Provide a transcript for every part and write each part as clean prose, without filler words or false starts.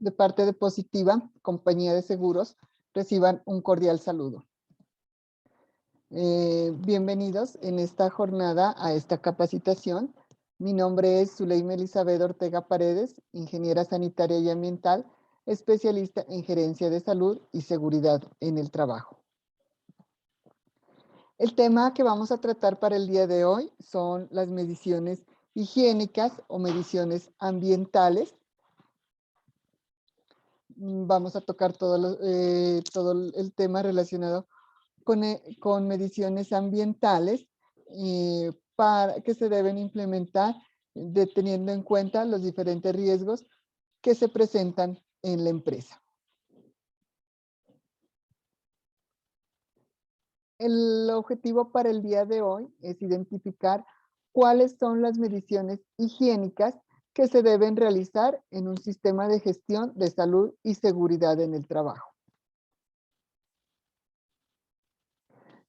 de parte de Positiva, compañía de seguros, reciban un cordial saludo. Bienvenidos en esta jornada a esta capacitación. Mi nombre es Zuleima Elizabeth Ortega Paredes, ingeniera sanitaria y ambiental, especialista en gerencia de salud y seguridad en el trabajo. El tema que vamos a tratar para el día de hoy son las mediciones higiénicas o mediciones ambientales. Vamos a tocar todo el tema relacionado con mediciones ambientales que se deben implementar teniendo en cuenta los diferentes riesgos que se presentan en la empresa. El objetivo para el día de hoy es identificar cuáles son las mediciones higiénicas que se deben realizar en un sistema de gestión de salud y seguridad en el trabajo.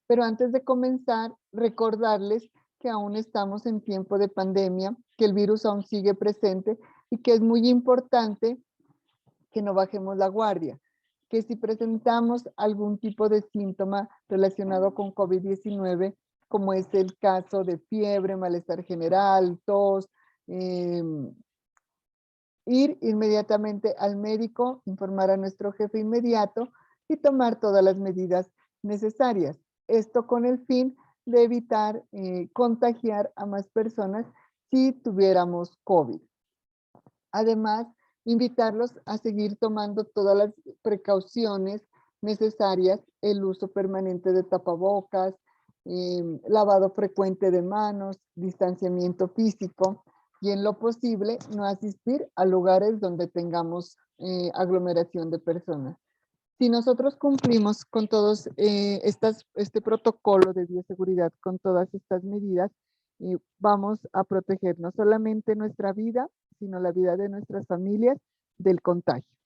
Pero antes de comenzar, recordarles que aún estamos en tiempo de pandemia, que el virus aún sigue presente y que es muy importante que no bajemos la guardia, que si presentamos algún tipo de síntoma relacionado con COVID-19, como es el caso de fiebre, malestar general, tos, ir inmediatamente al médico, informar a nuestro jefe inmediato y tomar todas las medidas necesarias. Esto con el fin de evitar contagiar a más personas si tuviéramos COVID. Además, invitarlos a seguir tomando todas las precauciones necesarias, el uso permanente de tapabocas, lavado frecuente de manos, distanciamiento físico y en lo posible no asistir a lugares donde tengamos aglomeración de personas. Si nosotros cumplimos con todos este protocolo de bioseguridad, con todas estas medidas, vamos a proteger no solamente nuestra vida, sino la vida de nuestras familias del contagio.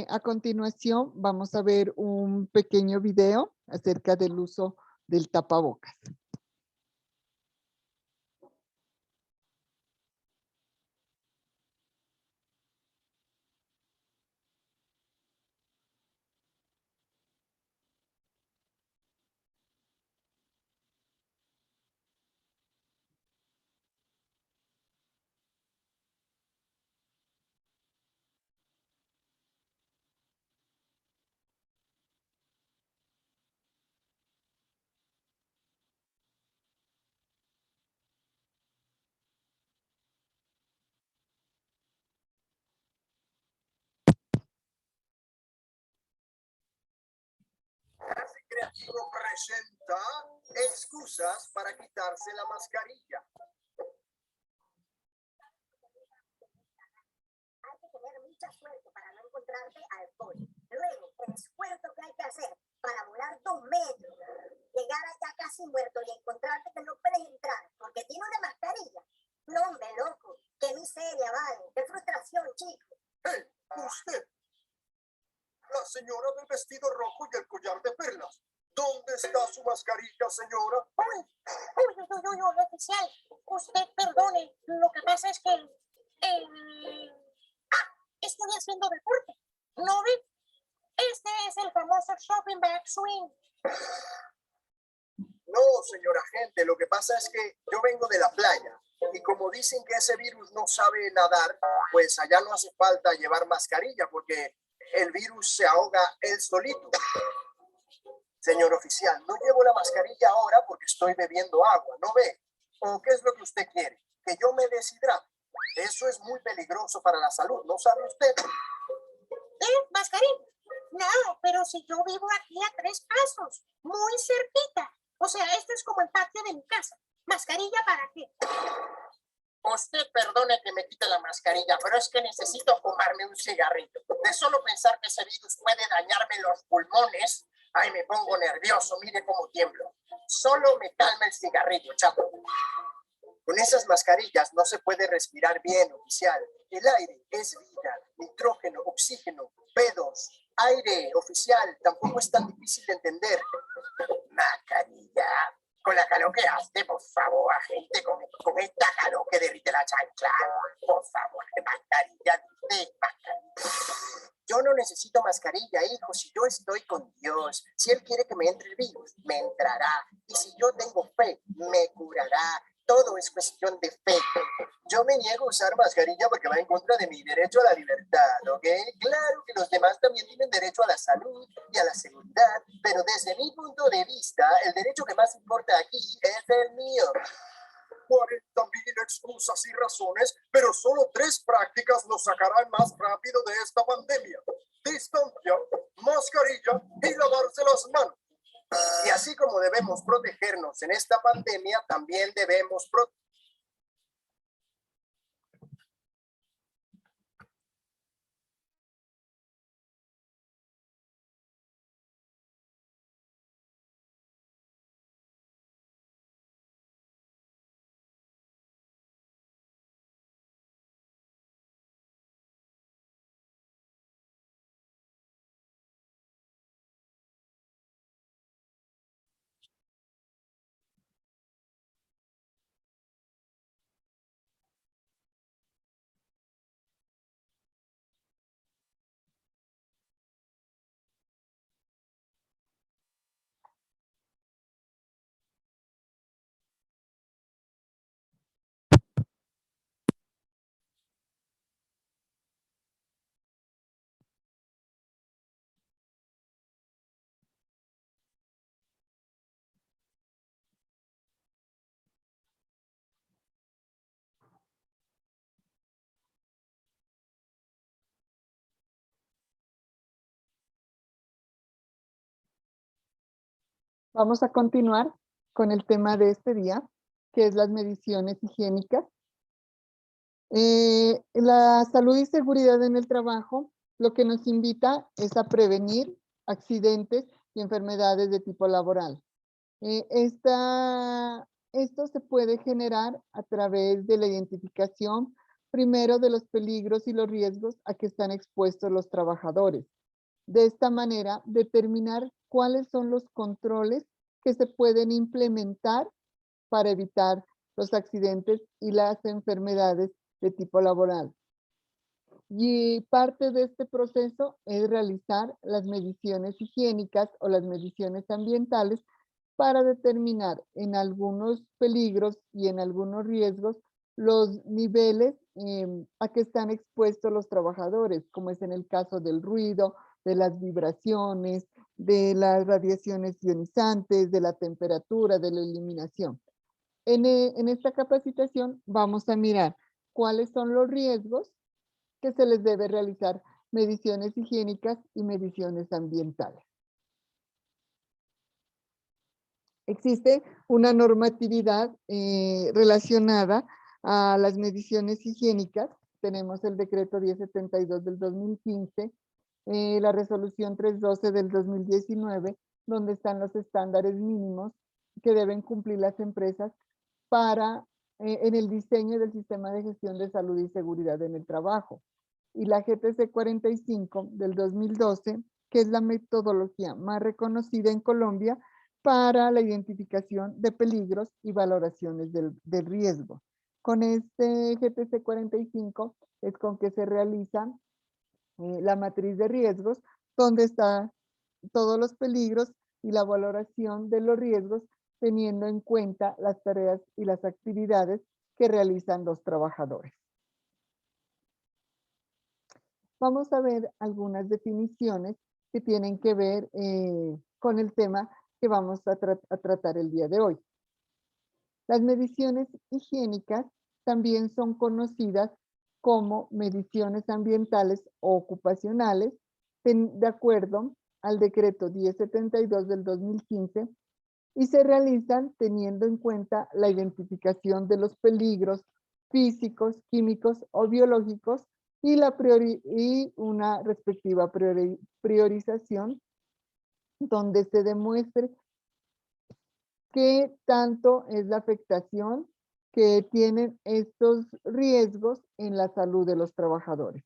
A continuación vamos a ver un pequeño video acerca del uso del tapabocas. Creativo presenta excusas para quitarse la mascarilla. Hay que tener mucha suerte para no encontrarte alcohol. Luego, el esfuerzo que hay que hacer para volar 2 metros, llegar allá casi muerto y encontrarte que no puedes entrar porque tiene una mascarilla. No, hombre, loco, qué miseria, vale, qué frustración, chico. ¡Hey, usted! La señora del vestido rojo y el collar de perlas. ¿Dónde está su mascarilla, señora? Uy, oficial. Usted perdone, lo que pasa es que estoy haciendo deporte. ¿No ve? Este es el famoso shopping bag swing. No, señora gente, lo que pasa es que yo vengo de la playa y como dicen que ese virus no sabe nadar, pues allá no hace falta llevar mascarilla porque el virus se ahoga él solito. Señor oficial, no llevo la mascarilla ahora porque estoy bebiendo agua, ¿no ve? ¿O qué es lo que usted quiere? ¿Que yo me deshidrate? Eso es muy peligroso para la salud, ¿no sabe usted? ¿Mascarilla? No, pero si yo vivo aquí a 3 pasos, muy cerquita. O sea, esto es como el patio de mi casa. ¿Mascarilla para qué? Usted perdone que me quite la mascarilla, pero es que necesito fumarme un cigarrito. De solo pensar que ese virus puede dañarme los pulmones, ay, me pongo nervioso, mire cómo tiemblo. Solo me calma el cigarrillo, chapo. Con esas mascarillas no se puede respirar bien, oficial. El aire es vida, nitrógeno, oxígeno, P2, aire, oficial, tampoco es tan difícil de entender. Mascarilla, con la calor que hace, por favor, agente, con esta calor que derrite la chancla. Por favor, mascarilla, de yo no necesito mascarilla, hijo, si yo estoy con Dios. Si Él quiere que me entre el virus, me entrará. Y si yo tengo fe, me curará. Todo es cuestión de fe. Yo me niego a usar mascarilla porque va en contra de mi derecho a la libertad, ¿ok? Claro que los demás también tienen derecho a la salud y a la seguridad, pero desde mi punto de vista, el derecho que más importa aquí es el mío. 40,000 excusas y razones, pero solo 3 prácticas nos sacarán más rápido de esta pandemia: distancia, mascarilla y lavarse las manos. Y así como debemos protegernos en esta pandemia, también debemos Vamos a continuar con el tema de este día, que es las mediciones higiénicas. La salud y seguridad en el trabajo lo que nos invita es a prevenir accidentes y enfermedades de tipo laboral. Esto se puede generar a través de la identificación, primero, de los peligros y los riesgos a que están expuestos los trabajadores. De esta manera, determinar cuáles son los controles que se pueden implementar para evitar los accidentes y las enfermedades de tipo laboral. Y parte de este proceso es realizar las mediciones higiénicas o las mediciones ambientales para determinar en algunos peligros y en algunos riesgos los niveles a que están expuestos los trabajadores, como es en el caso del ruido, de las vibraciones, de las radiaciones ionizantes, de la temperatura, de la iluminación. En esta capacitación vamos a mirar cuáles son los riesgos que se les debe realizar mediciones higiénicas y mediciones ambientales. Existe una normatividad relacionada a las mediciones higiénicas. Tenemos el decreto 1072 del 2015, la resolución 312 del 2019, donde están los estándares mínimos que deben cumplir las empresas para en el diseño del sistema de gestión de salud y seguridad en el trabajo. Y la GTC 45 del 2012, que es la metodología más reconocida en Colombia para la identificación de peligros y valoraciones del riesgo. Con este GTC 45 es con que se realiza la matriz de riesgos, donde están todos los peligros y la valoración de los riesgos, teniendo en cuenta las tareas y las actividades que realizan los trabajadores. Vamos a ver algunas definiciones que tienen que ver con el tema que vamos a tratar el día de hoy. Las mediciones higiénicas también son conocidas como mediciones ambientales o ocupacionales, de acuerdo al decreto 1072 del 2015, y se realizan teniendo en cuenta la identificación de los peligros físicos, químicos o biológicos y una respectiva priorización donde se demuestre qué tanto es la afectación que tienen estos riesgos en la salud de los trabajadores.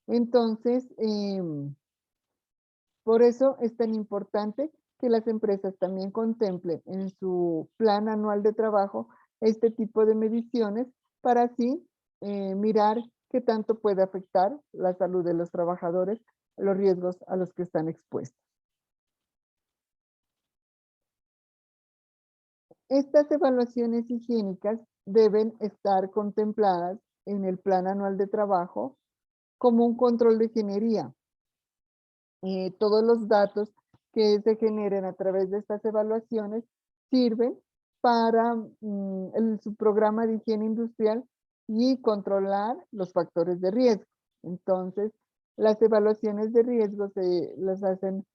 Entonces, por eso es tan importante que las empresas también contemplen en su plan anual de trabajo este tipo de mediciones para así mirar qué tanto puede afectar la salud de los trabajadores, los riesgos a los que están expuestos. Estas evaluaciones higiénicas deben estar contempladas en el Plan Anual de Trabajo como un control de ingeniería. Todos los datos que se generen a través de estas evaluaciones sirven para su programa de higiene industrial y controlar los factores de riesgo. Entonces, las evaluaciones de riesgo se las hacen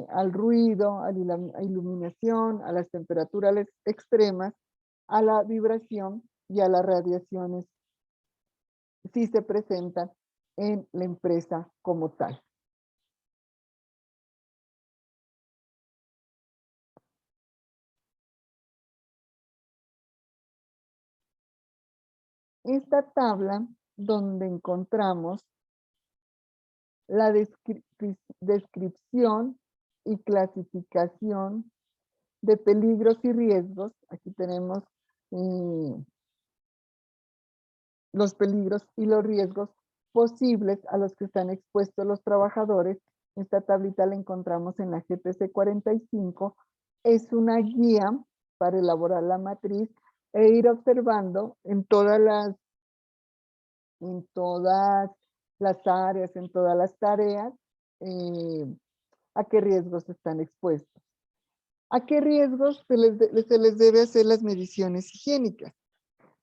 al ruido, a la iluminación, a las temperaturas extremas, a la vibración y a las radiaciones si se presentan en la empresa como tal. Esta tabla donde encontramos la descripción y clasificación de peligros y riesgos. Aquí tenemos los peligros y los riesgos posibles a los que están expuestos los trabajadores. Esta tablita la encontramos en la GPC 45. Es una guía para elaborar la matriz e ir observando en todas las áreas, en todas las tareas, a qué riesgos están expuestos. ¿A qué riesgos se les debe hacer las mediciones higiénicas?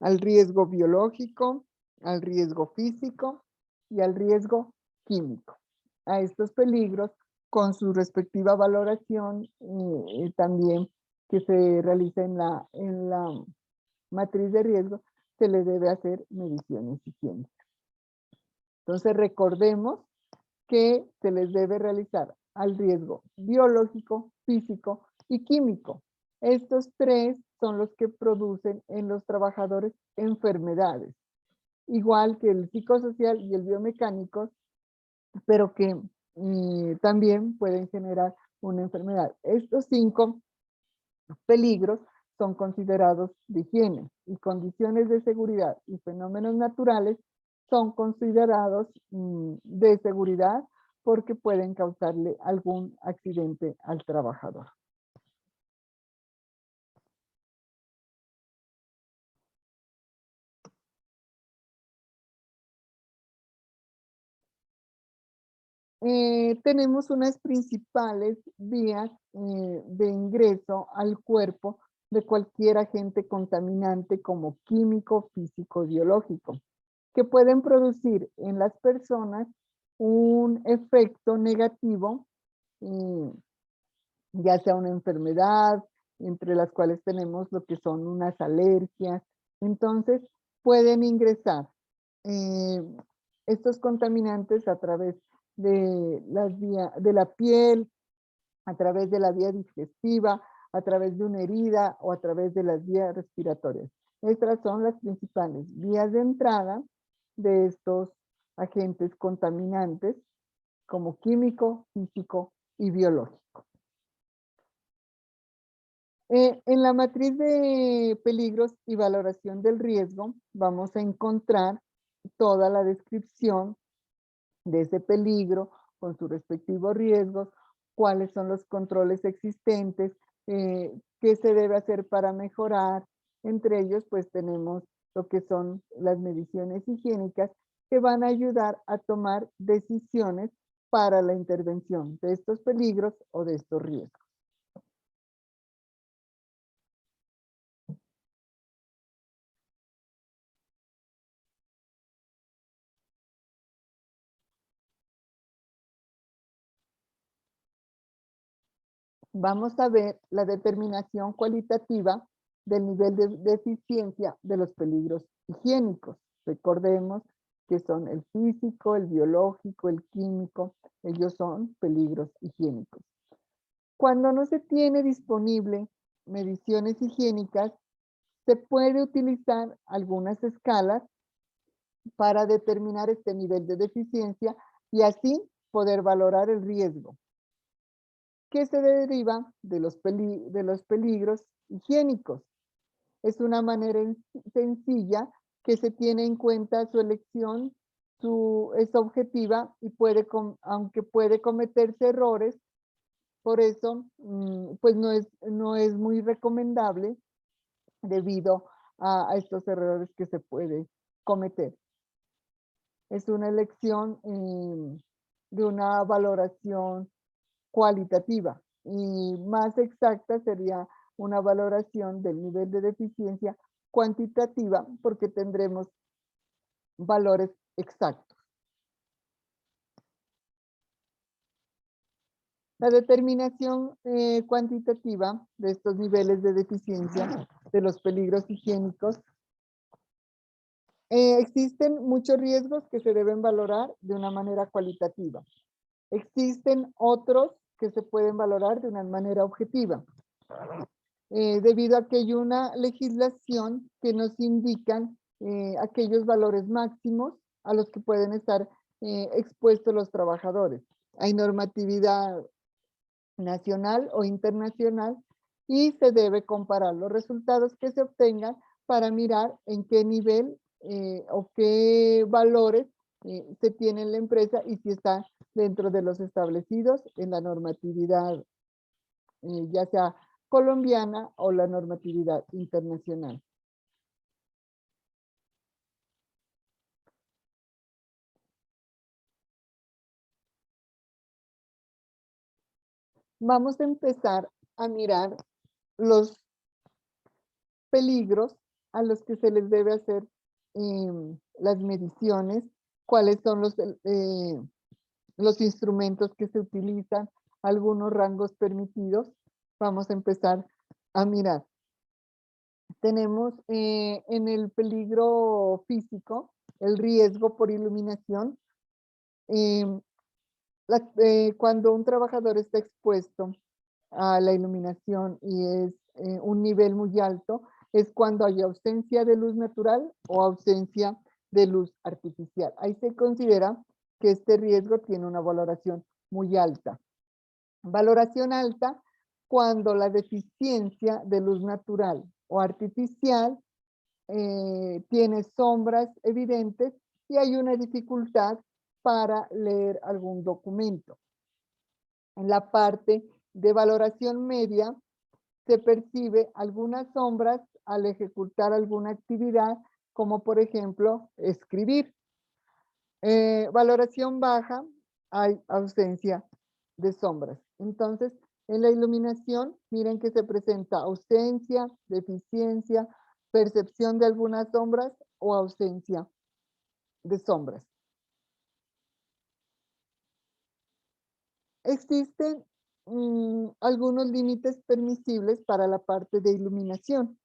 Al riesgo biológico, al riesgo físico y al riesgo químico. A estos peligros, con su respectiva valoración también que se realiza en la matriz de riesgo, se les debe hacer mediciones higiénicas. Entonces recordemos que se les debe realizar al riesgo biológico, físico y químico. Estos tres son los que producen en los trabajadores enfermedades, igual que el psicosocial y el biomecánico, pero que también pueden generar una enfermedad. Estos 5 peligros son considerados de higiene y condiciones de seguridad y fenómenos naturales son considerados de seguridad porque pueden causarle algún accidente al trabajador. Tenemos unas principales vías de ingreso al cuerpo de cualquier agente contaminante como químico, físico, biológico, que pueden producir en las personas un efecto negativo, ya sea una enfermedad, entre las cuales tenemos lo que son unas alergias. Entonces, pueden ingresar estos contaminantes a través de la piel, a través de la vía digestiva, a través de una herida o a través de las vías respiratorias. Estas son las principales vías de entrada de estos agentes contaminantes como químico, físico y biológico. En la matriz de peligros y valoración del riesgo vamos a encontrar toda la descripción de ese peligro con sus respectivos riesgos, cuáles son los controles existentes, qué se debe hacer para mejorar. Entre ellos, pues tenemos lo que son las mediciones higiénicas que van a ayudar a tomar decisiones para la intervención de estos peligros o de estos riesgos. Vamos a ver la determinación cualitativa del nivel de eficiencia de los peligros higiénicos. Recordemos que son el físico, el biológico, el químico. Ellos son peligros higiénicos. Cuando no se tiene disponible mediciones higiénicas, se puede utilizar algunas escalas para determinar este nivel de deficiencia y así poder valorar el riesgo que se deriva de los peligros higiénicos. Es una manera sencilla que se tiene en cuenta su elección, es objetiva y aunque puede cometerse errores, por eso pues no es muy recomendable debido a estos errores que se puede cometer. Es una elección de una valoración cualitativa y más exacta sería una valoración del nivel de deficiencia cuantitativa porque tendremos valores exactos. La determinación cuantitativa de estos niveles de deficiencia de los peligros higiénicos. Existen muchos riesgos que se deben valorar de una manera cualitativa. Existen otros que se pueden valorar de una manera objetiva. Debido a que hay una legislación que nos indican aquellos valores máximos a los que pueden estar expuestos los trabajadores. Hay normatividad nacional o internacional y se debe comparar los resultados que se obtengan para mirar en qué nivel o qué valores se tiene en la empresa y si está dentro de los establecidos en la normatividad ya sea colombiana o la normatividad internacional. Vamos a empezar a mirar los peligros a los que se les debe hacer las mediciones, cuáles son los instrumentos que se utilizan, algunos rangos permitidos. Vamos a empezar a mirar. Tenemos en el peligro físico, el riesgo por iluminación. Cuando un trabajador está expuesto a la iluminación y es un nivel muy alto, es cuando hay ausencia de luz natural o ausencia de luz artificial. Ahí se considera que este riesgo tiene una valoración muy alta. Valoración alta cuando la deficiencia de luz natural o artificial tiene sombras evidentes y hay una dificultad para leer algún documento. En la parte de valoración media se percibe algunas sombras al ejecutar alguna actividad, como por ejemplo escribir. Valoración baja, hay ausencia de sombras. Entonces, en la iluminación, miren que se presenta ausencia, deficiencia, percepción de algunas sombras o ausencia de sombras. Existen algunos límites permisibles para la parte de iluminación.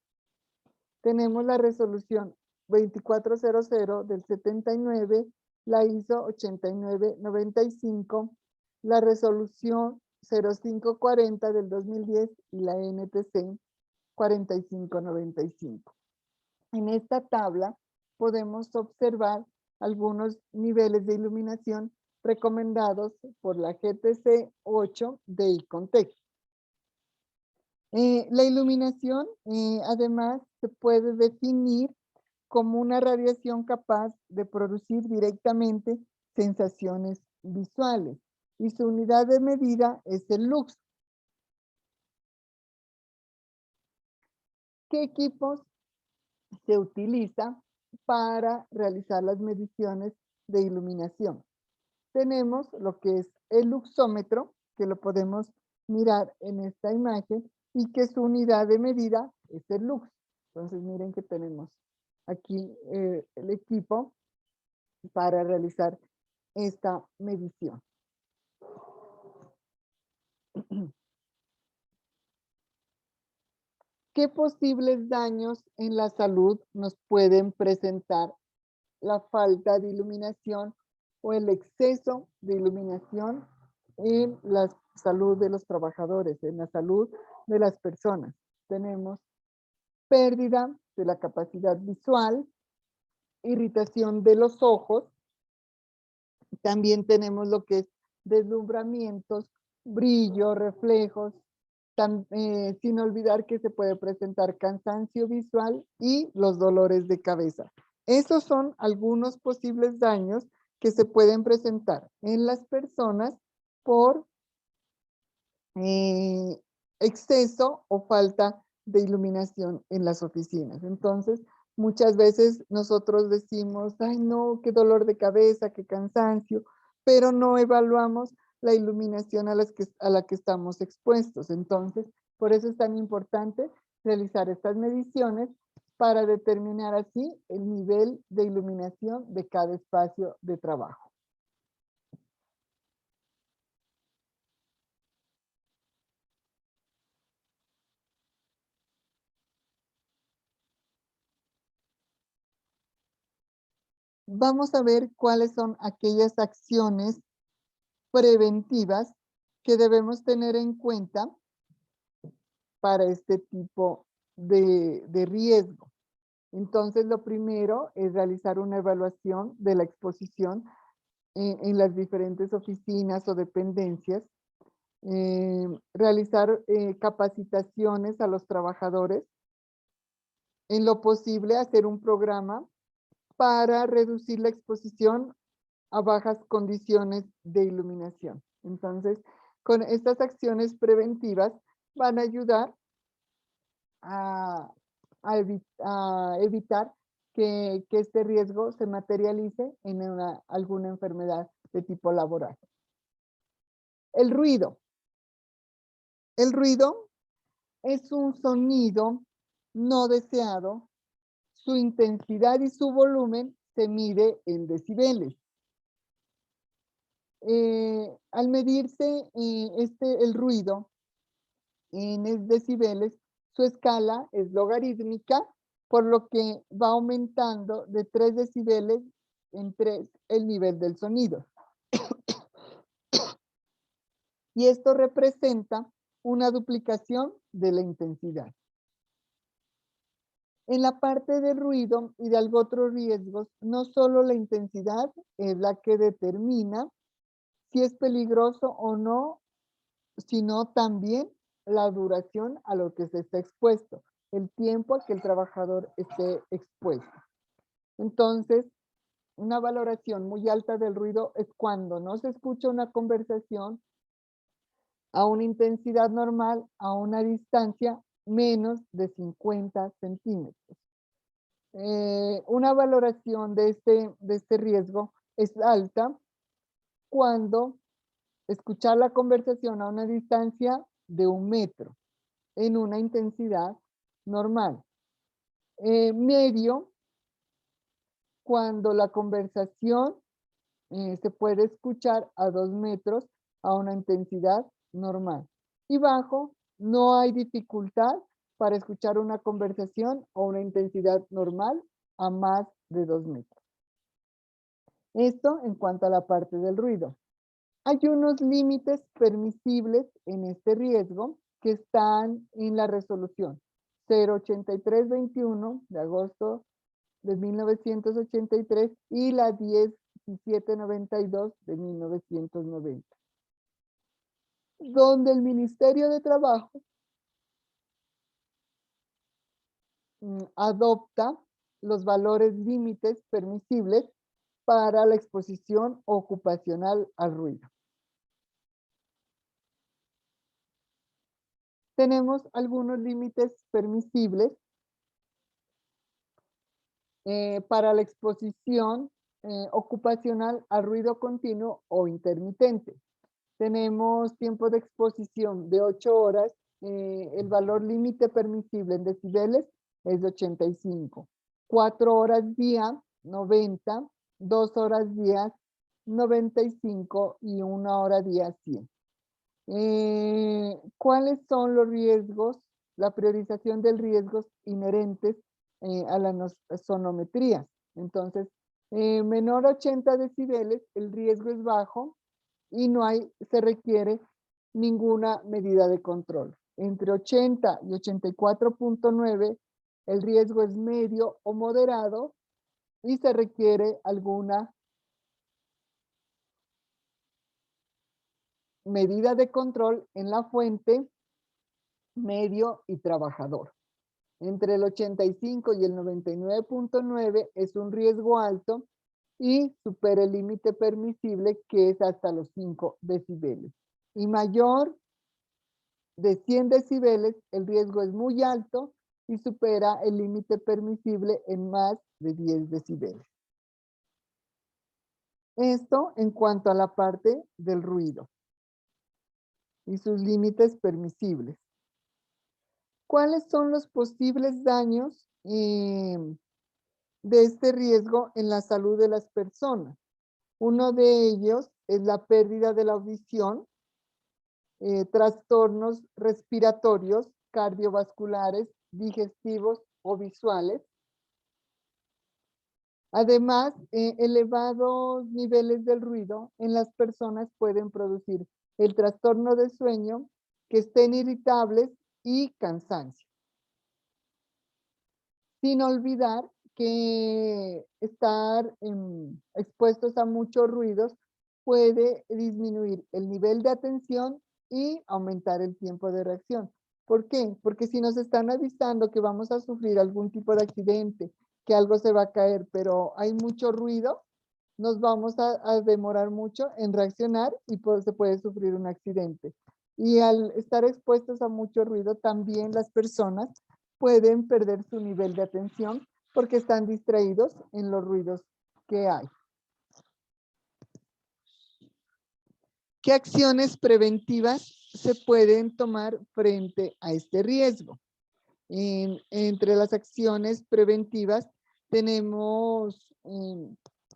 Tenemos la resolución 2400 del 79, la ISO 8995, la resolución 0540 del 2010 y la NTC 4595. En esta tabla podemos observar algunos niveles de iluminación recomendados por la GTC 8 de ICONTEX. La iluminación, además, se puede definir como una radiación capaz de producir directamente sensaciones visuales y su unidad de medida es el lux. ¿Qué equipos se utiliza para realizar las mediciones de iluminación? Tenemos lo que es el luxómetro, que lo podemos mirar en esta imagen, y que su unidad de medida es el lux. Entonces miren que tenemos aquí el equipo para realizar esta medición. ¿Qué posibles daños en la salud nos pueden presentar la falta de iluminación o el exceso de iluminación en la salud de los trabajadores, en la salud de las personas? Tenemos pérdida de la capacidad visual, irritación de los ojos, también tenemos lo que es deslumbramientos, brillo, reflejos, sin olvidar que se puede presentar cansancio visual y los dolores de cabeza. Esos son algunos posibles daños que se pueden presentar en las personas por exceso o falta de iluminación en las oficinas. Entonces, muchas veces nosotros decimos, ay no, qué dolor de cabeza, qué cansancio, pero no evaluamos la iluminación a la que estamos expuestos. Entonces, por eso es tan importante realizar estas mediciones para determinar así el nivel de iluminación de cada espacio de trabajo. Vamos a ver cuáles son aquellas acciones preventivas que debemos tener en cuenta para este tipo de riesgo. Entonces, lo primero es realizar una evaluación de la exposición en las diferentes oficinas o dependencias, realizar capacitaciones a los trabajadores, en lo posible hacer un programa para reducir la exposición a bajas condiciones de iluminación. Entonces, con estas acciones preventivas van a ayudar a, a evitar que este riesgo se materialice en alguna enfermedad de tipo laboral. El ruido. El ruido es un sonido no deseado. Su intensidad y su volumen se mide en decibeles. Al medirse el ruido en decibeles, su escala es logarítmica, por lo que va aumentando de 3 decibeles en 3 el nivel del sonido. Y esto representa una duplicación de la intensidad. En la parte de ruido y de otros riesgos, no solo la intensidad es la que determina si es peligroso o no, sino también la duración a lo que se está expuesto, el tiempo a que el trabajador esté expuesto. Entonces, una valoración muy alta del ruido es cuando no se escucha una conversación a una intensidad normal, a una distancia menos de 50 centímetros. Una valoración de este riesgo es alta cuando escuchar la conversación a una distancia de 1 metro en una intensidad normal. Medio, cuando la conversación se puede escuchar a 2 metros a una intensidad normal. Y bajo, no hay dificultad para escuchar una conversación a una intensidad normal a más de 2 metros. Esto en cuanto a la parte del ruido. Hay unos límites permisibles en este riesgo que están en la resolución 08321 de agosto de 1983 y la 1792 de 1990, donde el Ministerio de Trabajo adopta los valores límites permisibles para la exposición ocupacional al ruido. Tenemos algunos límites permisibles para la exposición ocupacional al ruido continuo o intermitente. Tenemos tiempo de exposición de 8 horas. El valor límite permisible en decibeles es de 85. 4 horas día, 90. 2 horas día, 95 y 1 hora día, 100. ¿Cuáles son los riesgos? La priorización de riesgos inherentes a las sonometrías. Entonces, menor a 80 decibeles, el riesgo es bajo y se requiere ninguna medida de control. Entre 80 y 84.9, el riesgo es medio o moderado y se requiere alguna medida de control en la fuente, medio y trabajador. Entre el 85 y el 99.9 es un riesgo alto y supera el límite permisible, que es hasta los 5 decibeles. Y mayor de 100 decibeles, el riesgo es muy alto y supera el límite permisible en más de 10 decibeles. Esto en cuanto a la parte del ruido y sus límites permisibles. ¿Cuáles son los posibles daños de este riesgo en la salud de las personas? Uno de ellos es la pérdida de la audición, trastornos respiratorios, cardiovasculares, digestivos o visuales. Además, elevados niveles del ruido en las personas pueden producir el trastorno de sueño, que estén irritables y cansancio. Sin olvidar que estar expuestos a muchos ruidos puede disminuir el nivel de atención y aumentar el tiempo de reacción. ¿Por qué? Porque si nos están avisando que vamos a sufrir algún tipo de accidente, que algo se va a caer, pero hay mucho ruido, nos vamos a demorar mucho en reaccionar y se puede sufrir un accidente. Y al estar expuestos a mucho ruido, también las personas pueden perder su nivel de atención porque están distraídos en los ruidos que hay. ¿Qué acciones preventivas se pueden tomar frente a este riesgo? Entre las acciones preventivas tenemos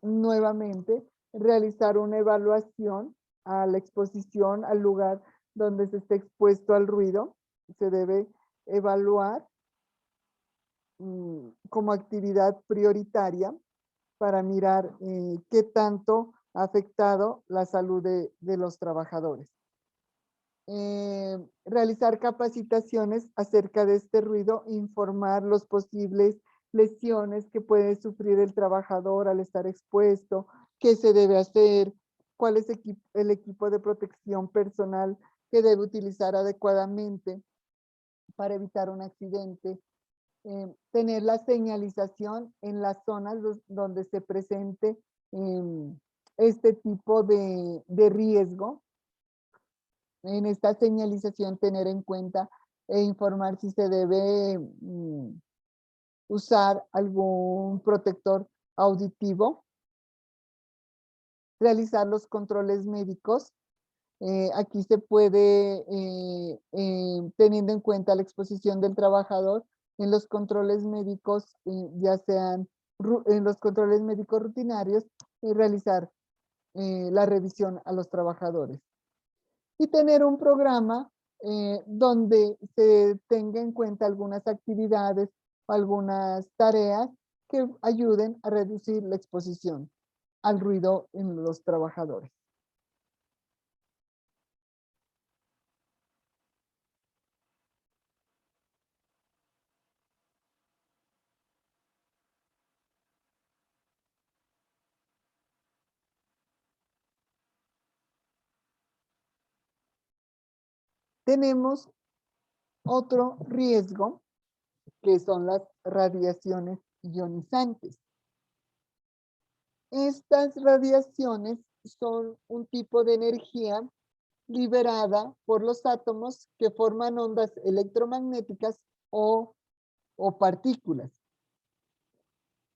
nuevamente realizar una evaluación a la exposición al lugar donde se esté expuesto al ruido. Se debe evaluar como actividad prioritaria para mirar qué tanto ha afectado la salud de los trabajadores. Realizar capacitaciones acerca de este ruido, informar los posibles lesiones que puede sufrir el trabajador al estar expuesto, qué se debe hacer, cuál es el equipo de protección personal que debe utilizar adecuadamente para evitar un accidente. Tener la señalización en las zonas donde se presente este tipo de riesgo. En esta señalización tener en cuenta e informar si se debe usar algún protector auditivo. Realizar los controles médicos. Aquí se puede, teniendo en cuenta la exposición del trabajador, en los controles médicos, ya sean en los controles médicos rutinarios, realizar la revisión a los trabajadores. Y tener un programa donde se tenga en cuenta algunas actividades o algunas tareas que ayuden a reducir la exposición al ruido en los trabajadores. Tenemos otro riesgo, que son las radiaciones ionizantes. Estas radiaciones son un tipo de energía liberada por los átomos que forman ondas electromagnéticas o partículas.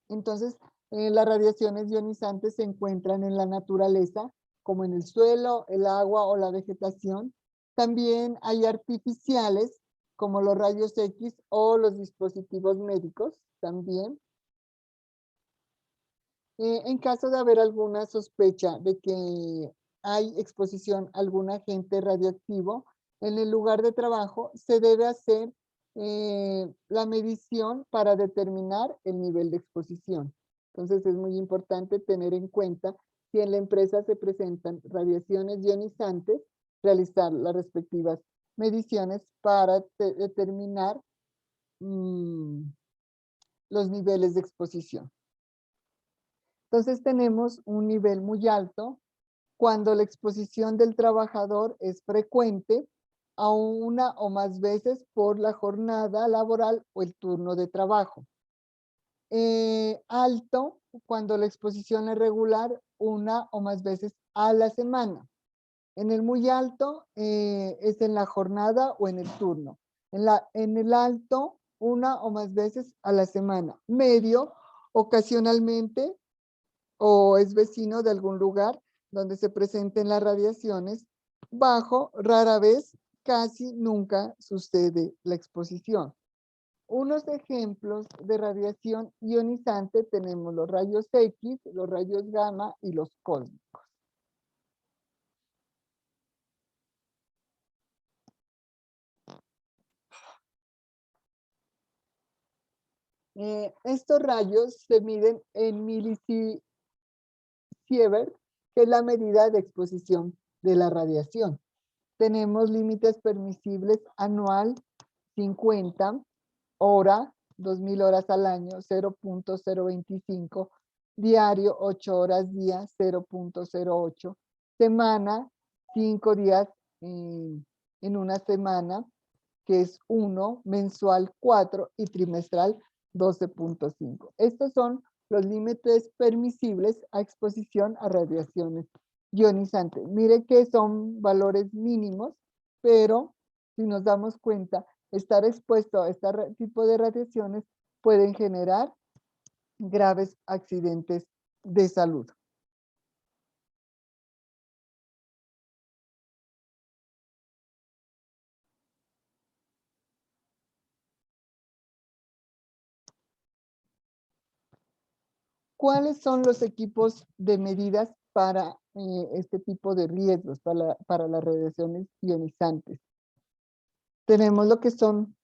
Entonces, las radiaciones ionizantes se encuentran en la naturaleza, como en el suelo, el agua o la vegetación. También hay artificiales, como los rayos X o los dispositivos médicos también. En caso de haber alguna sospecha de que hay exposición a algún agente radioactivo en el lugar de trabajo, se debe hacer la medición para determinar el nivel de exposición. Entonces es muy importante tener en cuenta si en la empresa se presentan radiaciones ionizantes, realizar las respectivas mediciones para determinar los niveles de exposición. Entonces tenemos un nivel muy alto cuando la exposición del trabajador es frecuente a una o más veces por la jornada laboral o el turno de trabajo. Alto, cuando la exposición es regular, una o más veces a la semana. En el muy alto es en la jornada o en el turno. En el alto, una o más veces a la semana. Medio, ocasionalmente, o es vecino de algún lugar donde se presenten las radiaciones. Bajo, rara vez, casi nunca sucede la exposición. Unos ejemplos de radiación ionizante tenemos los rayos X, los rayos gamma y los cósmicos. Estos rayos se miden en milisievert, que es la medida de exposición de la radiación. Tenemos límites permisibles anual 50, hora 2000 horas al año 0.025, diario 8 horas día 0.08, semana 5 días en una semana, que es 1, mensual 4 y trimestral 12.5. Estos son los límites permisibles a exposición a radiaciones ionizantes. Mire que son valores mínimos, pero si nos damos cuenta, estar expuesto a este tipo de radiaciones pueden generar graves accidentes de salud. ¿Cuáles son los equipos de medidas para este tipo de riesgos, para las radiaciones ionizantes? Tenemos lo que son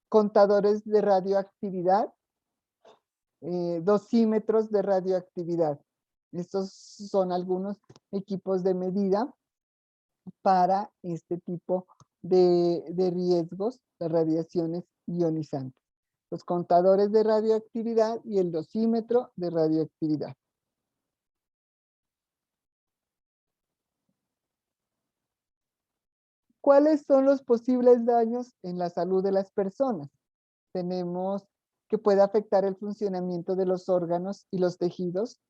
contadores de radioactividad, dosímetros de radioactividad. Estos son algunos equipos de medida para este tipo de riesgos de radiaciones ionizantes. Los contadores de radioactividad y el dosímetro de radioactividad. ¿Cuáles son los posibles daños en la salud de las personas? Tenemos que puede afectar el funcionamiento de los órganos y los tejidos,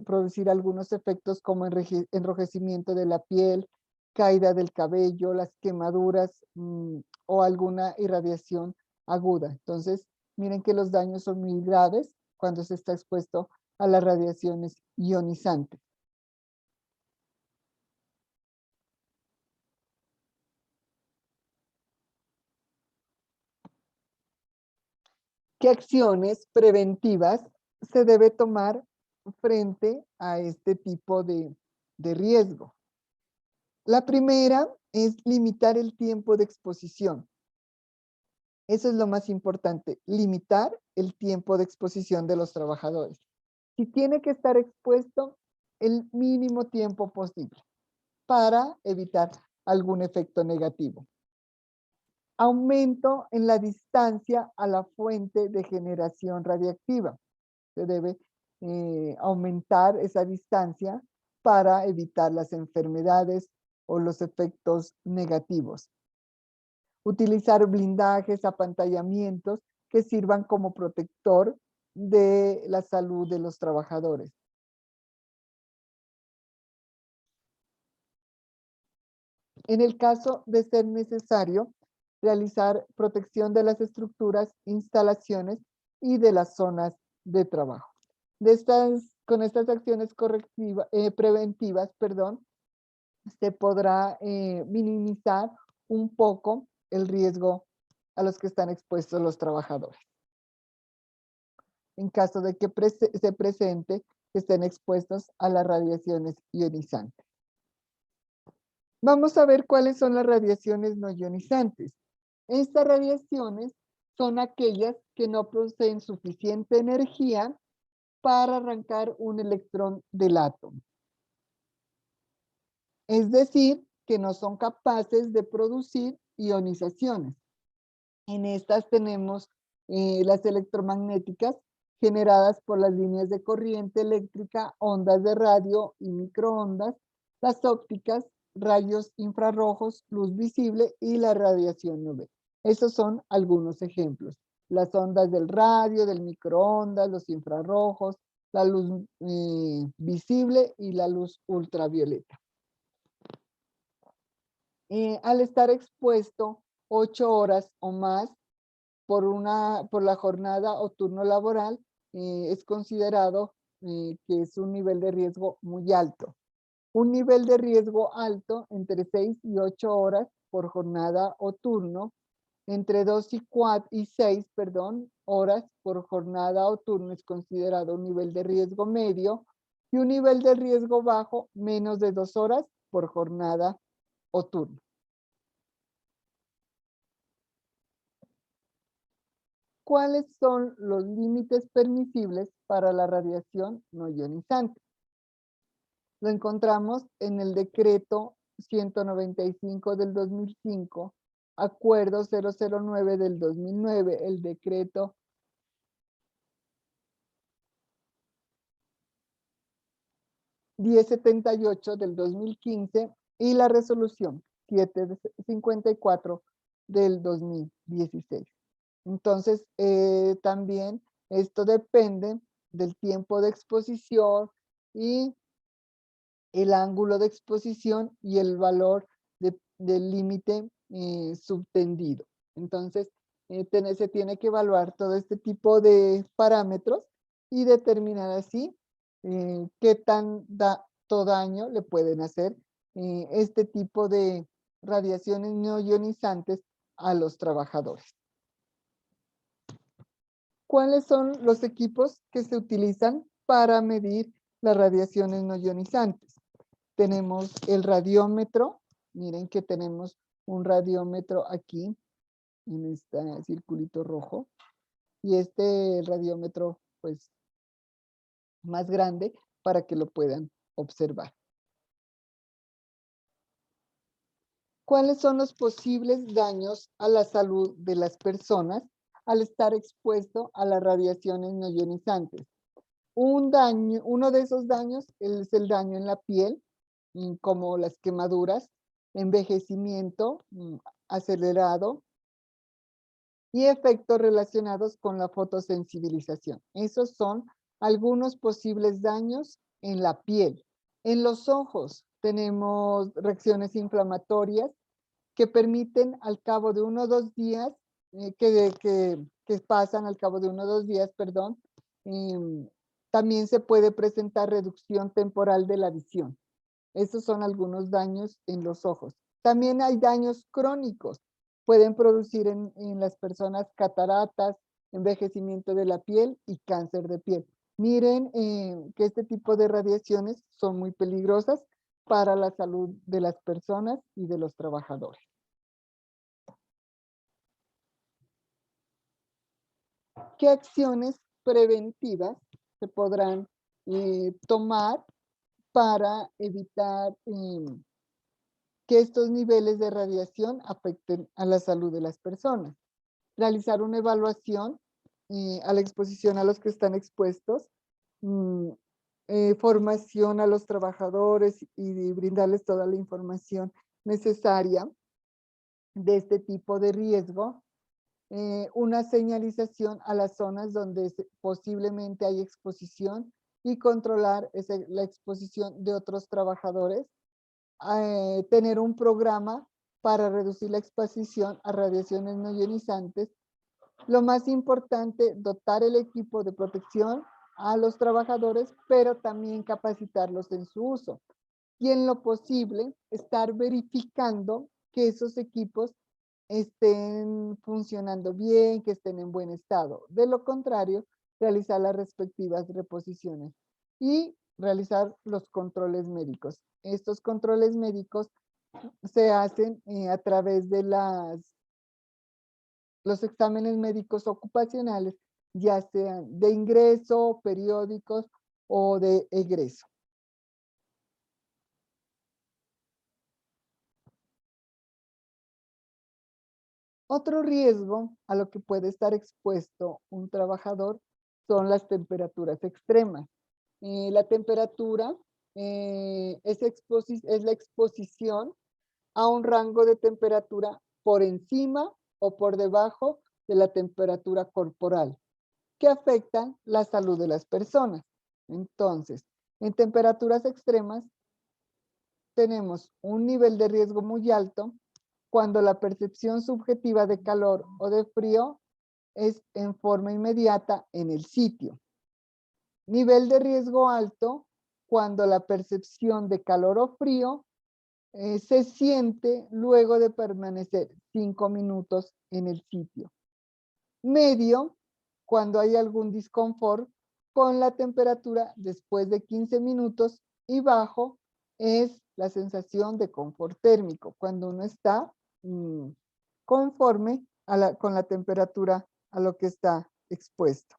producir algunos efectos como enrojecimiento de la piel, caída del cabello, las quemaduras o alguna irradiación aguda. Entonces, miren que los daños son muy graves cuando se está expuesto a las radiaciones ionizantes. ¿Qué acciones preventivas se debe tomar frente a este tipo de riesgo? La primera es limitar el tiempo de exposición. Eso es lo más importante, limitar el tiempo de exposición de los trabajadores. Si tiene que estar expuesto el mínimo tiempo posible para evitar algún efecto negativo. Aumento en la distancia a la fuente de generación radiactiva. Se debe aumentar esa distancia para evitar las enfermedades o los efectos negativos. Utilizar blindajes, apantallamientos que sirvan como protector de la salud de los trabajadores. En el caso de ser necesario, realizar protección de las estructuras, instalaciones y de las zonas de trabajo. Con estas acciones preventivas, se podrá minimizar un poco el riesgo a los que están expuestos los trabajadores. En caso de que se presente que estén expuestos a las radiaciones ionizantes. Vamos a ver cuáles son las radiaciones no ionizantes. Estas radiaciones son aquellas que no poseen suficiente energía para arrancar un electrón del átomo. Es decir, que no son capaces de producir ionizaciones. En estas tenemos las electromagnéticas generadas por las líneas de corriente eléctrica, ondas de radio y microondas, las ópticas, rayos infrarrojos, luz visible y la radiación UV. Esos son algunos ejemplos. Las ondas del radio, del microondas, los infrarrojos, la luz visible y la luz ultravioleta. Al estar expuesto 8 horas o más por la jornada o turno laboral, es considerado que es un nivel de riesgo muy alto. Un nivel de riesgo alto entre 6 y 8 horas por jornada o turno, entre 2 y 6 horas por jornada o turno es considerado un nivel de riesgo medio, y un nivel de riesgo bajo, menos de 2 horas por jornada o turno. ¿Cuáles son los límites permisibles para la radiación no ionizante? Lo encontramos en el decreto 195 del 2005, acuerdo 009 del 2009, el decreto 1078 del 2015 y la resolución 754 del 2016. Entonces, también esto depende del tiempo de exposición y el ángulo de exposición y el valor del límite subtendido. Entonces, se tiene que evaluar todo este tipo de parámetros y determinar así qué tanto daño le pueden hacer este tipo de radiaciones no ionizantes a los trabajadores. ¿Cuáles son los equipos que se utilizan para medir las radiaciones no ionizantes? Tenemos el radiómetro. Miren que tenemos un radiómetro aquí, en este circulito rojo. Y el radiómetro, pues, más grande para que lo puedan observar. ¿Cuáles son los posibles daños a la salud de las personas al estar expuesto a las radiaciones no ionizantes? Uno de esos daños es el daño en la piel, como las quemaduras, envejecimiento acelerado y efectos relacionados con la fotosensibilización. Esos son algunos posibles daños en la piel. En los ojos tenemos reacciones inflamatorias que permiten al cabo de 1 o 2 días, que pasan al cabo de 1 o 2 días, perdón, también se puede presentar reducción temporal de la visión. Esos son algunos daños en los ojos. También hay daños crónicos. Pueden producir en las personas cataratas, envejecimiento de la piel y cáncer de piel. Miren que este tipo de radiaciones son muy peligrosas para la salud de las personas y de los trabajadores. ¿Qué acciones preventivas se podrán tomar para evitar que estos niveles de radiación afecten a la salud de las personas? Realizar una evaluación a la exposición a los que están expuestos, formación a los trabajadores y brindarles toda la información necesaria de este tipo de riesgo, una señalización a las zonas donde posiblemente hay exposición y controlar la exposición de otros trabajadores, tener un programa para reducir la exposición a radiaciones no ionizantes. Lo más importante, dotar el equipo de protección a los trabajadores, pero también capacitarlos en su uso. Y en lo posible, estar verificando que esos equipos estén funcionando bien, que estén en buen estado. De lo contrario, realizar las respectivas reposiciones y realizar los controles médicos. Estos controles médicos se hacen a través de los exámenes médicos ocupacionales, ya sean de ingreso, periódicos o de egreso. Otro riesgo a lo que puede estar expuesto un trabajador son las temperaturas extremas. La temperatura es la exposición a un rango de temperatura por encima o por debajo de la temperatura corporal, que afectan la salud de las personas. Entonces, en temperaturas extremas tenemos un nivel de riesgo muy alto cuando la percepción subjetiva de calor o de frío es en forma inmediata en el sitio. Nivel de riesgo alto cuando la percepción de calor o frío se siente luego de permanecer 5 minutos en el sitio. Medio, cuando hay algún disconfort con la temperatura después de 15 minutos, y bajo es la sensación de confort térmico, cuando uno está conforme con la temperatura a lo que está expuesto.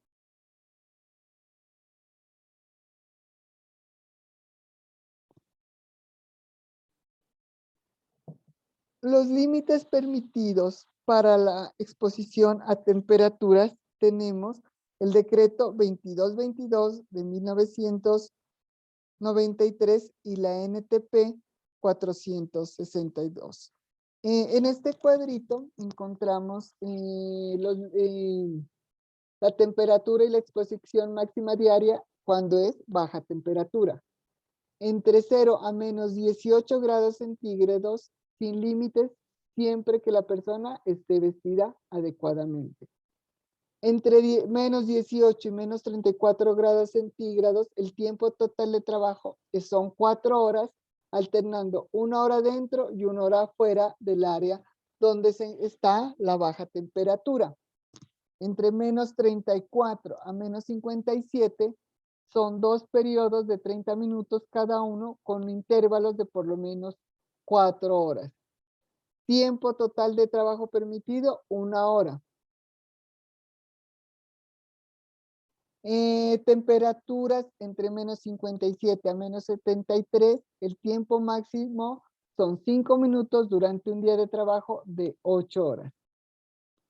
Los límites permitidos para la exposición a temperaturas tenemos el decreto 2222 de 1993 y la NTP 462. En este cuadrito encontramos la temperatura y la exposición máxima diaria cuando es baja temperatura. Entre 0 a menos 18 grados centígrados, sin límites, siempre que la persona esté vestida adecuadamente. Entre menos 18 y menos 34 grados centígrados, el tiempo total de trabajo son 4 horas, alternando 1 hora dentro y 1 hora fuera del área donde está la baja temperatura. Entre menos 34 a menos 57 son 2 periodos de 30 minutos cada uno con intervalos de por lo menos 4 horas. Tiempo total de trabajo permitido, 1 hora. Temperaturas entre menos 57 a menos 73, el tiempo máximo son 5 minutos durante un día de trabajo de 8 horas.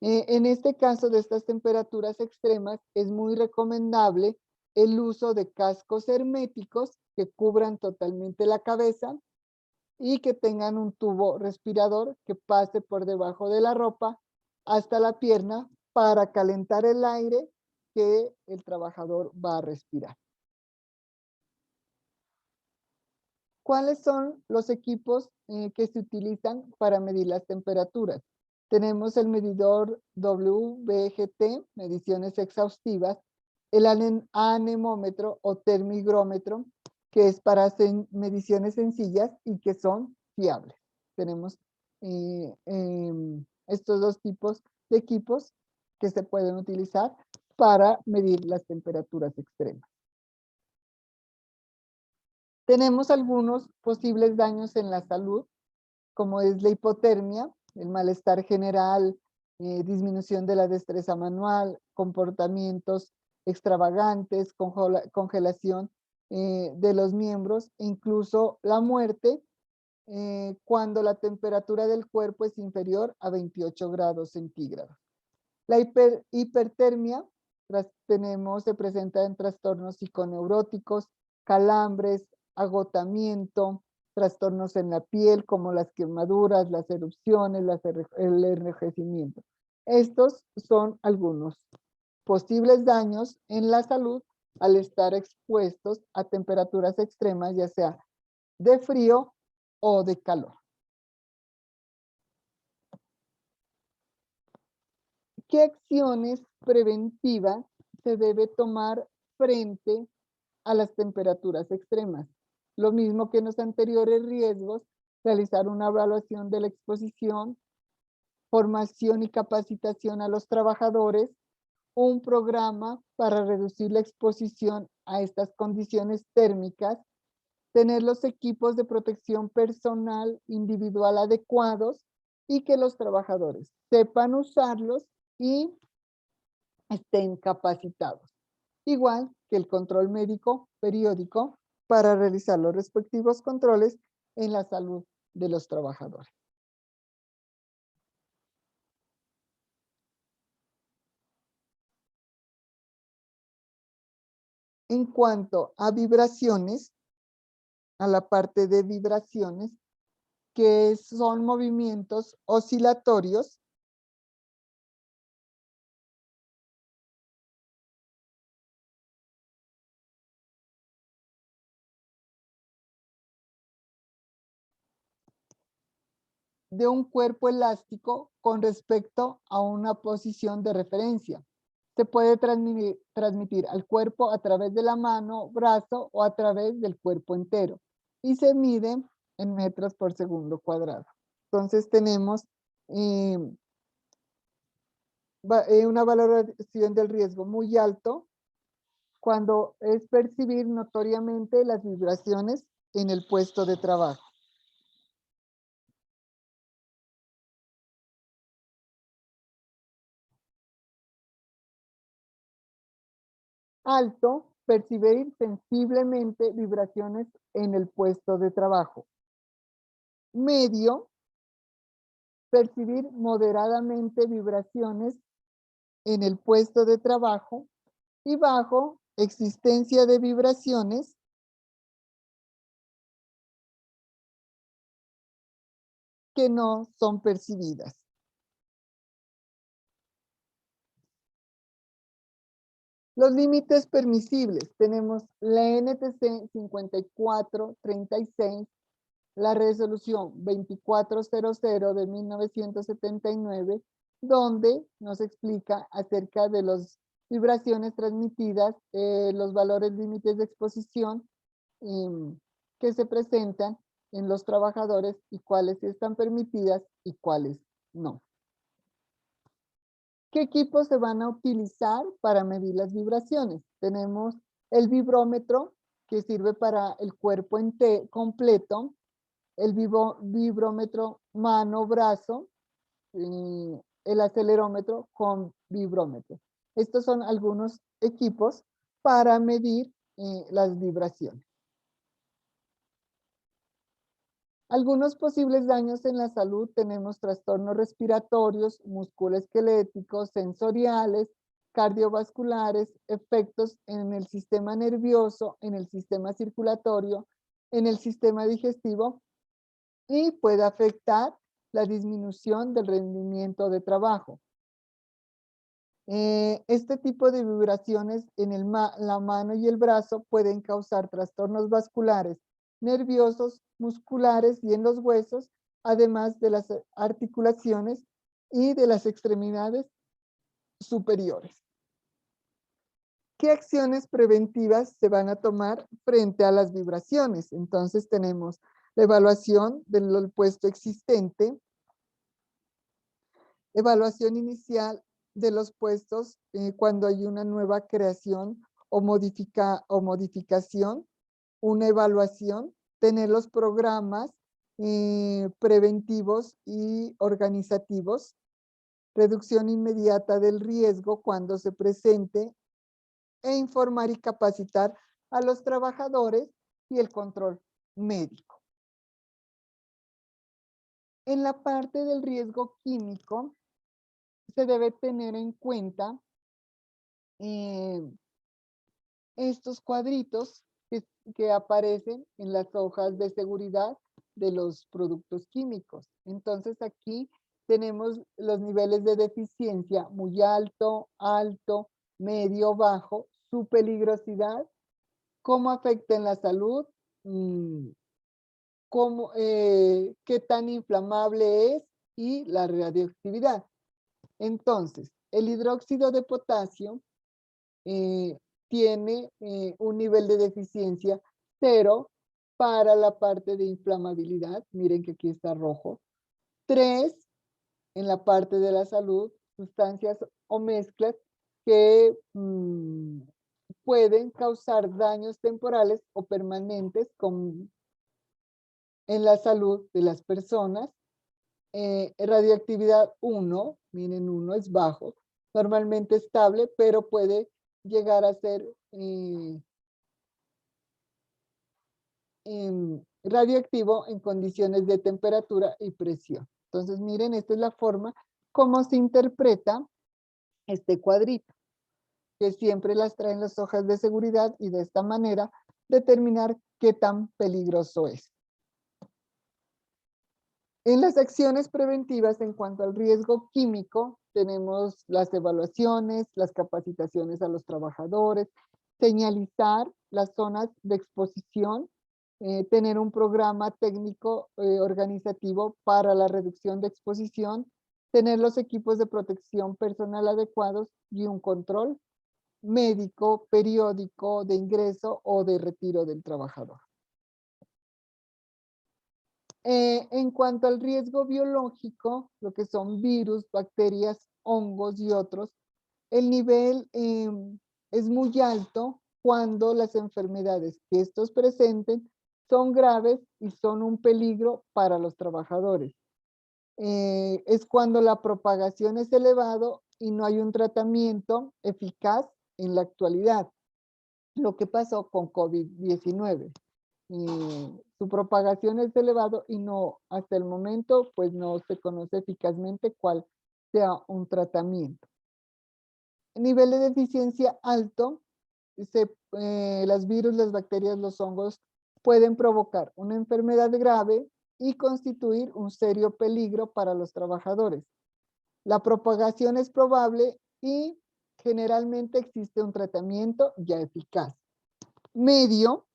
En este caso de estas temperaturas extremas es muy recomendable el uso de cascos herméticos que cubran totalmente la cabeza y que tengan un tubo respirador que pase por debajo de la ropa hasta la pierna para calentar el aire que el trabajador va a respirar. ¿Cuáles son los equipos que se utilizan para medir las temperaturas? Tenemos el medidor WBGT, mediciones exhaustivas, el anemómetro o termigrómetro, que es para hacer mediciones sencillas y que son fiables. Tenemos estos dos tipos de equipos que se pueden utilizar para medir las temperaturas extremas. Tenemos algunos posibles daños en la salud, como es la hipotermia, el malestar general, disminución de la destreza manual, comportamientos extravagantes, congelación de los miembros e incluso la muerte cuando la temperatura del cuerpo es inferior a 28 grados centígrados. La hipertermia se presenta en trastornos psiconeuróticos, calambres, agotamiento, trastornos en la piel como las quemaduras, las erupciones, el enrojecimiento. Estos son algunos posibles daños en la salud al estar expuestos a temperaturas extremas, ya sea de frío o de calor. ¿Qué acciones preventivas se debe tomar frente a las temperaturas extremas? Lo mismo que en los anteriores riesgos, realizar una evaluación de la exposición, formación y capacitación a los trabajadores, un programa para reducir la exposición a estas condiciones térmicas, tener los equipos de protección personal individual adecuados y que los trabajadores sepan usarlos y estén capacitados. Igual que el control médico periódico para realizar los respectivos controles en la salud de los trabajadores. En cuanto a vibraciones, a la parte de vibraciones, que son movimientos oscilatorios de un cuerpo elástico con respecto a una posición de referencia. Se puede transmitir al cuerpo a través de la mano, brazo o a través del cuerpo entero y se mide en metros por segundo cuadrado. Entonces tenemos una valoración del riesgo muy alto cuando es percibir notoriamente las vibraciones en el puesto de trabajo. Alto, percibir sensiblemente vibraciones en el puesto de trabajo. Medio, percibir moderadamente vibraciones en el puesto de trabajo. Y bajo, existencia de vibraciones que no son percibidas. Los límites permisibles. Tenemos la NTC 5436, la resolución 2400 de 1979, donde nos explica acerca de las vibraciones transmitidas, los valores límites de exposición que se presentan en los trabajadores y cuáles están permitidas y cuáles no. ¿Qué equipos se van a utilizar para medir las vibraciones? Tenemos el vibrómetro, que sirve para el cuerpo completo, el vibrómetro mano-brazo, el acelerómetro con vibrómetro. Estos son algunos equipos para medir las vibraciones. Algunos posibles daños en la salud: tenemos trastornos respiratorios, musculoesqueléticos, sensoriales, cardiovasculares, efectos en el sistema nervioso, en el sistema circulatorio, en el sistema digestivo, y puede afectar la disminución del rendimiento de trabajo. Este tipo de vibraciones en la mano y el brazo pueden causar trastornos vasculares, nerviosos, musculares y en los huesos, además de las articulaciones y de las extremidades superiores. ¿Qué acciones preventivas se van a tomar frente a las vibraciones? Entonces tenemos la evaluación del puesto existente, evaluación inicial de los puestos cuando hay una nueva creación o modificación, una evaluación, tener los programas preventivos y organizativos, reducción inmediata del riesgo cuando se presente, e informar y capacitar a los trabajadores y el control médico. En la parte del riesgo químico, se debe tener en cuenta estos cuadritos que aparecen en las hojas de seguridad de los productos químicos. Entonces aquí tenemos los niveles de deficiencia: muy alto, alto, medio, bajo, su peligrosidad, cómo afecta en la salud, qué tan inflamable es y la radioactividad. Entonces, el hidróxido de potasio tiene un nivel de deficiencia 0 para la parte de inflamabilidad. Miren que aquí está rojo. 3 en la parte de la salud, sustancias o mezclas que pueden causar daños temporales o permanentes en la salud de las personas. Radioactividad 1, miren, 1 es bajo, normalmente estable, pero puede llegar a ser radioactivo en condiciones de temperatura y presión. Entonces, miren, esta es la forma como se interpreta este cuadrito, que siempre las traen las hojas de seguridad, y de esta manera determinar qué tan peligroso es. En las acciones preventivas en cuanto al riesgo químico, tenemos las evaluaciones, las capacitaciones a los trabajadores, señalizar las zonas de exposición, tener un programa técnico organizativo para la reducción de exposición, tener los equipos de protección personal adecuados y un control médico periódico de ingreso o de retiro del trabajador. En cuanto al riesgo biológico, lo que son virus, bacterias, hongos y otros, el nivel es muy alto cuando las enfermedades que estos presenten son graves y son un peligro para los trabajadores. Es cuando la propagación es elevado y no hay un tratamiento eficaz en la actualidad. Lo que pasó con COVID-19. Su propagación es elevado y no, hasta el momento, pues no se conoce eficazmente cuál sea un tratamiento. Nivel de deficiencia alto, las virus, las bacterias, los hongos pueden provocar una enfermedad grave y constituir un serio peligro para los trabajadores. La propagación es probable y generalmente existe un tratamiento ya eficaz. Medio,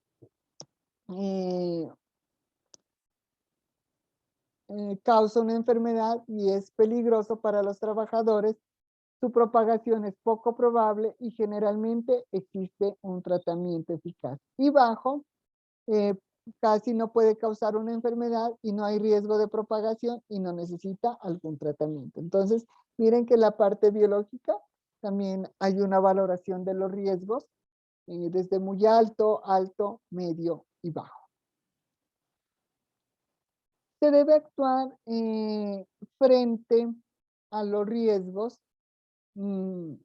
causa una enfermedad y es peligroso para los trabajadores. Su propagación es poco probable y generalmente existe un tratamiento eficaz. Y bajo, casi no puede causar una enfermedad y no hay riesgo de propagación y no necesita algún tratamiento. Entonces, miren que en la parte biológica también hay una valoración de los riesgos desde muy alto, alto, medio y bajo. Se debe actuar frente a los riesgos en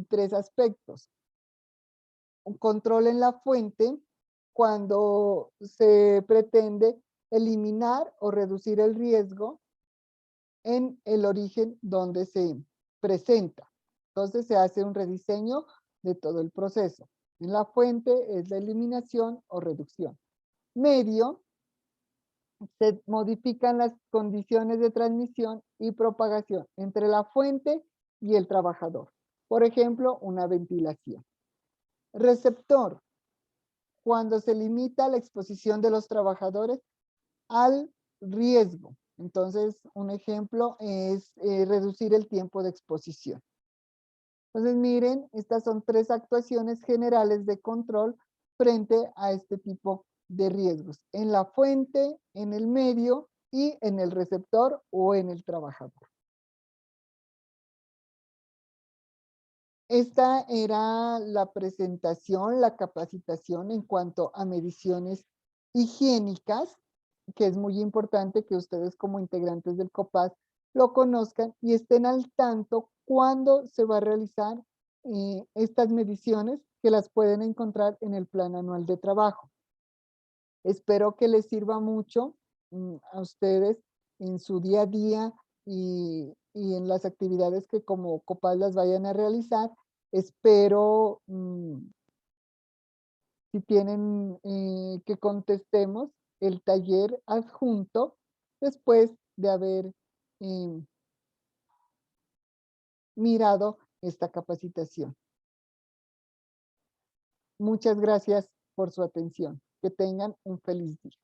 tres aspectos. Un control en la fuente, cuando se pretende eliminar o reducir el riesgo en el origen donde se presenta. Entonces se hace un rediseño de todo el proceso. En la fuente es la eliminación o reducción. Medio, se modifican las condiciones de transmisión y propagación entre la fuente y el trabajador. Por ejemplo, una ventilación. Receptor, cuando se limita la exposición de los trabajadores al riesgo. Entonces, un ejemplo es reducir el tiempo de exposición. Entonces, miren, estas son tres actuaciones generales de control frente a este tipo de riesgos. En la fuente, en el medio y en el receptor o en el trabajador. Esta era la presentación, la capacitación en cuanto a mediciones higiénicas, que es muy importante que ustedes como integrantes del COPAS lo conozcan y estén al tanto cuando se va a realizar estas mediciones, que las pueden encontrar en el Plan Anual de Trabajo. Espero que les sirva mucho a ustedes en su día a día y en las actividades que como COPAS las vayan a realizar. Espero, si tienen que contestemos el taller adjunto después de haber mirado esta capacitación. Muchas gracias por su atención. Que tengan un feliz día.